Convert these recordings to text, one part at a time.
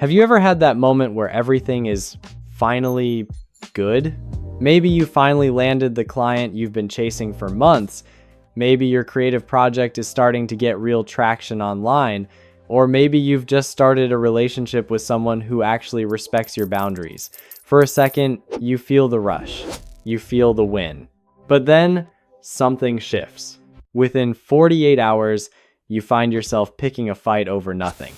Have you ever had that moment where everything is finally good? Maybe you finally landed the client you've been chasing for months. Maybe your creative project is starting to get real traction online. Or maybe you've just started a relationship with someone who actually respects your boundaries. For a second, you feel the rush. You feel the win. But then, something shifts. Within 48 hours, you find yourself picking a fight over nothing.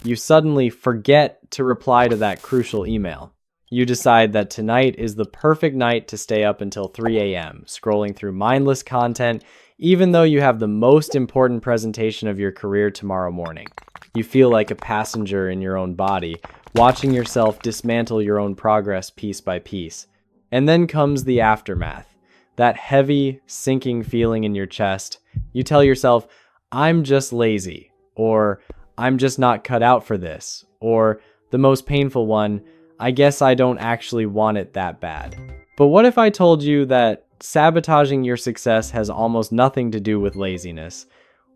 You suddenly forget to reply to that crucial email. You decide that tonight is the perfect night to stay up until 3 a.m., scrolling through mindless content, even though you have the most important presentation of your career tomorrow morning. You feel like a passenger in your own body, watching yourself dismantle your own progress piece by piece. And then comes the aftermath. That heavy, sinking feeling in your chest. You tell yourself, I'm just lazy, or I'm just not cut out for this, or the most painful one, I guess I don't actually want it that bad. But what if I told you that sabotaging your success has almost nothing to do with laziness?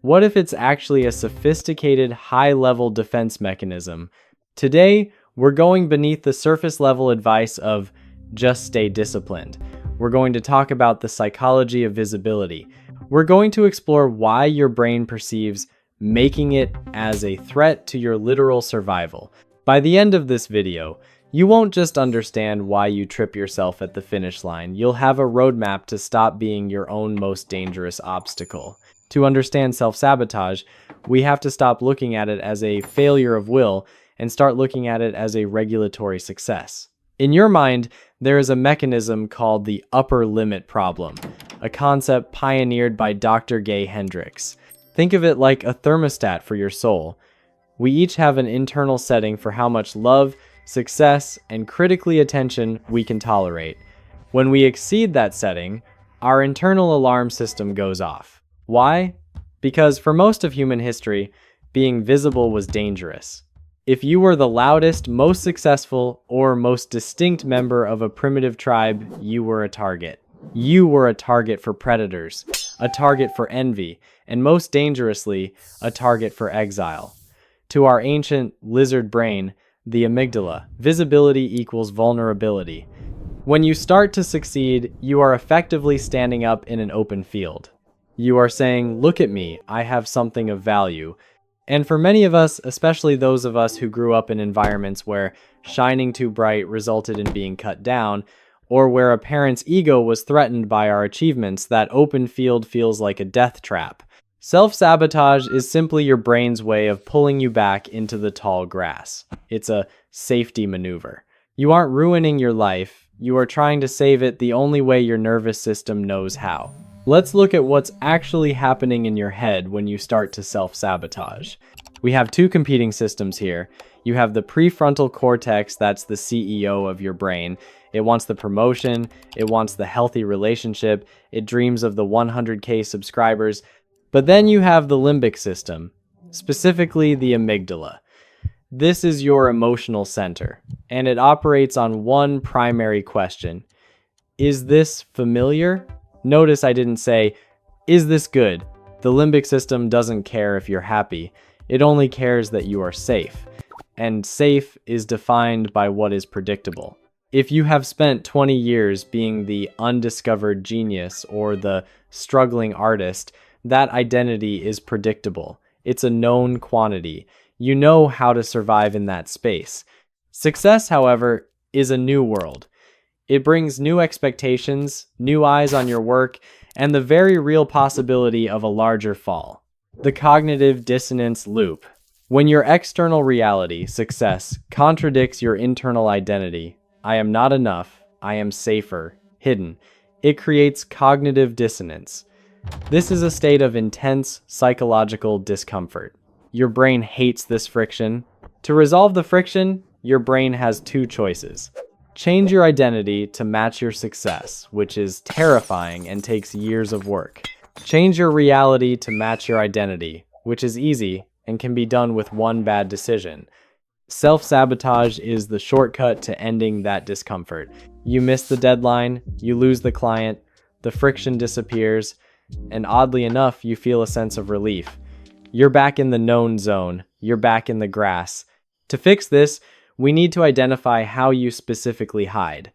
What if it's actually a sophisticated, high-level defense mechanism? Today, we're going beneath the surface-level advice of just stay disciplined. We're going to talk about the psychology of visibility. We're going to explore why your brain perceives making it as a threat to your literal survival. By the end of this video, you won't just understand why you trip yourself at the finish line. You'll have a roadmap to stop being your own most dangerous obstacle. To understand self-sabotage, we have to stop looking at it as a failure of will and start looking at it as a regulatory success. In your mind, there is a mechanism called the upper limit problem, a concept pioneered by Dr. Gay Hendricks. Think of it like a thermostat for your soul. We each have an internal setting for how much love, success, and critically attention we can tolerate. When we exceed that setting, our internal alarm system goes off. Why? Because for most of human history, being visible was dangerous. If you were the loudest, most successful, or most distinct member of a primitive tribe, you were a target. You were a target for predators, a target for envy, and most dangerously, a target for exile. To our ancient lizard brain, the amygdala, visibility equals vulnerability. When you start to succeed, you are effectively standing up in an open field. You are saying, look at me, I have something of value. And for many of us, especially those of us who grew up in environments where shining too bright resulted in being cut down, or where a parent's ego was threatened by our achievements, that open field feels like a death trap. Self-sabotage is simply your brain's way of pulling you back into the tall grass. It's a safety maneuver. You aren't ruining your life, you are trying to save it the only way your nervous system knows how. Let's look at what's actually happening in your head when you start to self-sabotage. We have two competing systems here. You have the prefrontal cortex, that's the CEO of your brain. It wants the promotion, it wants the healthy relationship, it dreams of the 100K subscribers. But then you have the limbic system, specifically the amygdala. This is your emotional center, and it operates on one primary question. Is this familiar? Notice I didn't say, is this good? The limbic system doesn't care if you're happy. It only cares that you are safe. And safe is defined by what is predictable. If you have spent 20 years being the undiscovered genius or the struggling artist, that identity is predictable. It's a known quantity. You know how to survive in that space. Success, however, is a new world. It brings new expectations, new eyes on your work, and the very real possibility of a larger fall. The cognitive dissonance loop. When your external reality, success, contradicts your internal identity, I am not enough, I am safer, hidden, it creates cognitive dissonance. This is a state of intense psychological discomfort. Your brain hates this friction. To resolve the friction, your brain has two choices. Change your identity to match your success, which is terrifying and takes years of work. Change your reality to match your identity, which is easy and can be done with one bad decision. Self-sabotage is the shortcut to ending that discomfort. You miss the deadline, you lose the client, the friction disappears, and oddly enough, you feel a sense of relief. You're back in the known zone. You're back in the grass. To fix this, we need to identify how you specifically hide.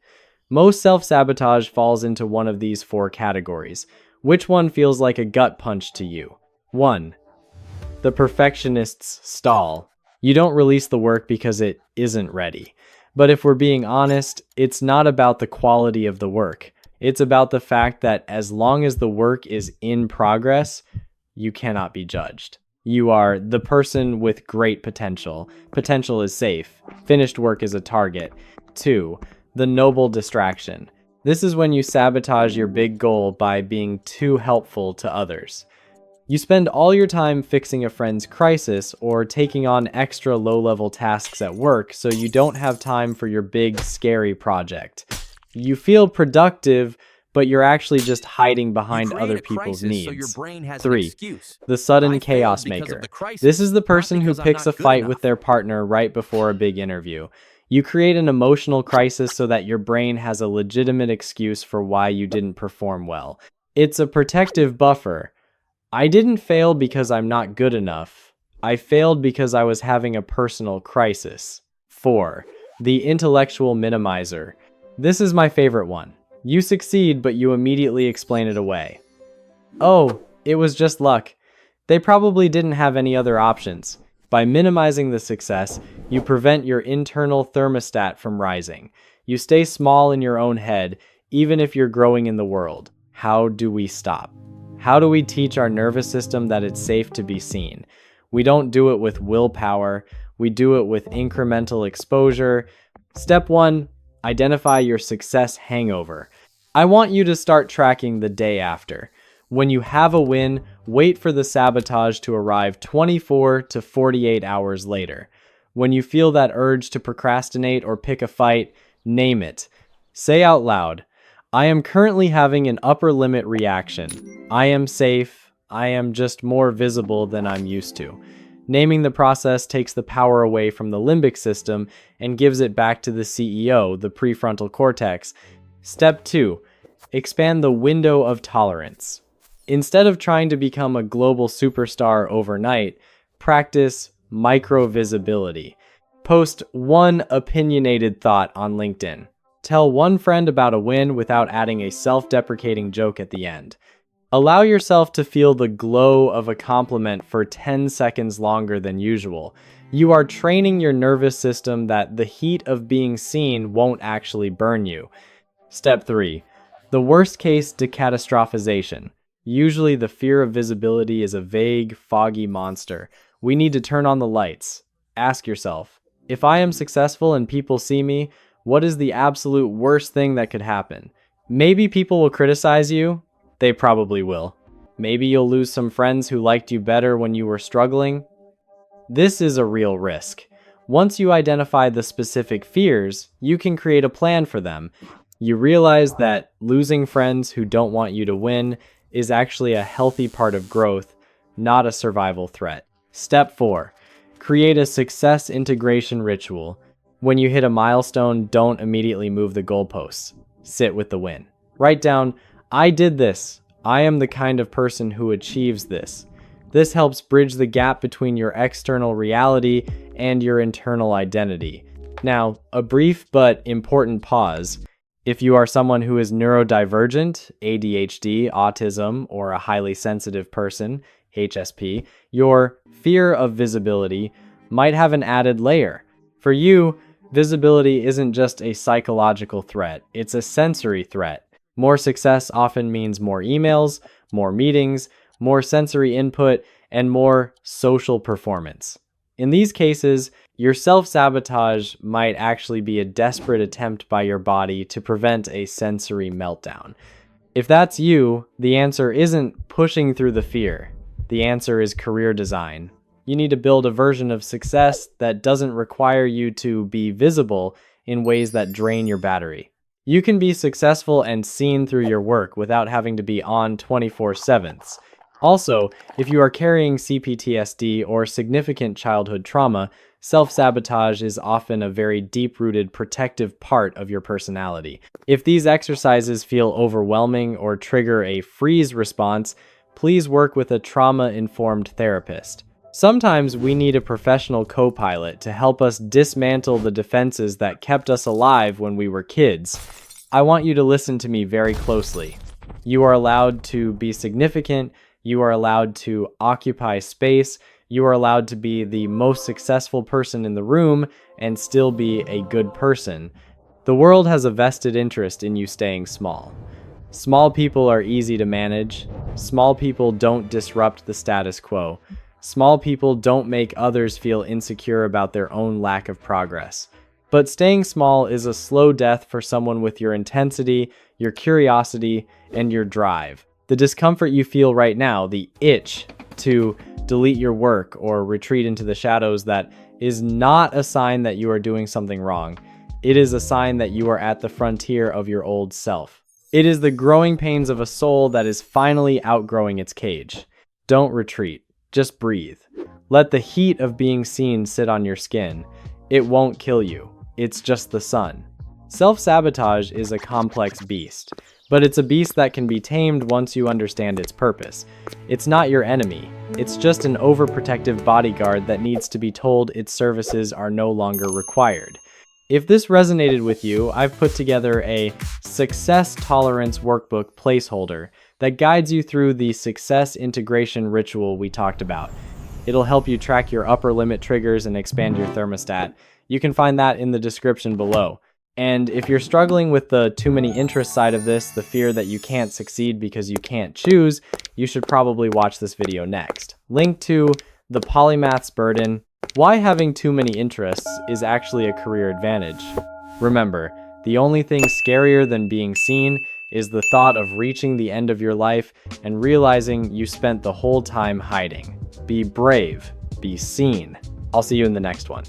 Most self-sabotage falls into one of these four categories. Which one feels like a gut punch to you? 1. The perfectionist's stall. You don't release the work because it isn't ready. But if we're being honest, it's not about the quality of the work. It's about the fact that as long as the work is in progress, you cannot be judged. You are the person with great potential. Potential is safe. Finished work is a target. 2. The noble distraction. This is when you sabotage your big goal by being too helpful to others. You spend all your time fixing a friend's crisis or taking on extra low-level tasks at work so you don't have time for your big, scary project. You feel productive, but you're actually just hiding behind other people's needs. 3. The sudden chaos maker. This is the person who picks a fight with their partner right before a big interview. You create an emotional crisis so that your brain has a legitimate excuse for why you didn't perform well. It's a protective buffer. I didn't fail because I'm not good enough. I failed because I was having a personal crisis. 4. The intellectual minimizer. This is my favorite one. You succeed, but you immediately explain it away. Oh, it was just luck. They probably didn't have any other options. By minimizing the success, you prevent your internal thermostat from rising. You stay small in your own head, even if you're growing in the world. How do we stop? How do we teach our nervous system that it's safe to be seen? We don't do it with willpower. We do it with incremental exposure. Step 1, identify your success hangover. I want you to start tracking the day after. When you have a win, wait for the sabotage to arrive 24 to 48 hours later. When you feel that urge to procrastinate or pick a fight, name it. Say out loud, I am currently having an upper limit reaction. I am safe. I am just more visible than I'm used to. Naming the process takes the power away from the limbic system and gives it back to the CEO, the prefrontal cortex. Step 2, expand the window of tolerance. Instead of trying to become a global superstar overnight, practice micro-visibility. Post one opinionated thought on LinkedIn. Tell one friend about a win without adding a self-deprecating joke at the end. Allow yourself to feel the glow of a compliment for 10 seconds longer than usual. You are training your nervous system that the heat of being seen won't actually burn you. Step 3. The worst case decatastrophization. Usually the fear of visibility is a vague, foggy monster. We need to turn on the lights. Ask yourself, if I am successful and people see me, what is the absolute worst thing that could happen? Maybe people will criticize you. They probably will. Maybe you'll lose some friends who liked you better when you were struggling. This is a real risk. Once you identify the specific fears, you can create a plan for them. You realize that losing friends who don't want you to win is actually a healthy part of growth, not a survival threat. Step 4. Create a success integration ritual. When you hit a milestone, don't immediately move the goalposts. Sit with the win. Write down, I did this. I am the kind of person who achieves this. This helps bridge the gap between your external reality and your internal identity. Now, a brief but important pause. If you are someone who is neurodivergent, ADHD, autism, or a highly sensitive person, HSP, your fear of visibility might have an added layer. For you, visibility isn't just a psychological threat, it's a sensory threat. More success often means more emails, more meetings, more sensory input, and more social performance. In these cases, your self-sabotage might actually be a desperate attempt by your body to prevent a sensory meltdown. If that's you, the answer isn't pushing through the fear. The answer is career design. You need to build a version of success that doesn't require you to be visible in ways that drain your battery. You can be successful and seen through your work without having to be on 24/7. Also, if you are carrying CPTSD or significant childhood trauma, self-sabotage is often a very deep-rooted protective part of your personality. If these exercises feel overwhelming or trigger a freeze response, please work with a trauma-informed therapist. Sometimes we need a professional co-pilot to help us dismantle the defenses that kept us alive when we were kids. I want you to listen to me very closely. You are allowed to be significant. You are allowed to occupy space. You are allowed to be the most successful person in the room and still be a good person. The world has a vested interest in you staying small. Small people are easy to manage. Small people don't disrupt the status quo. Small people don't make others feel insecure about their own lack of progress. But staying small is a slow death for someone with your intensity, your curiosity, and your drive. The discomfort you feel right now, the itch to delete your work or retreat into the shadows, that is not a sign that you are doing something wrong. It is a sign that you are at the frontier of your old self. It is the growing pains of a soul that is finally outgrowing its cage. Don't retreat. Just breathe. Let the heat of being seen sit on your skin. It won't kill you. It's just the sun. Self-sabotage is a complex beast, but it's a beast that can be tamed once you understand its purpose. It's not your enemy. It's just an overprotective bodyguard that needs to be told its services are no longer required. If this resonated with you, I've put together a success tolerance workbook placeholder that guides you through the success integration ritual we talked about. It'll help you track your upper limit triggers and expand your thermostat. You can find that in the description below. And if you're struggling with the too many interests side of this, the fear that you can't succeed because you can't choose, you should probably watch this video next. Link to The Polymath's Burden: Why Having Too Many Interests is Actually a Career Advantage. Remember, the only thing scarier than being seen is the thought of reaching the end of your life and realizing you spent the whole time hiding. Be brave. Be seen. I'll see you in the next one.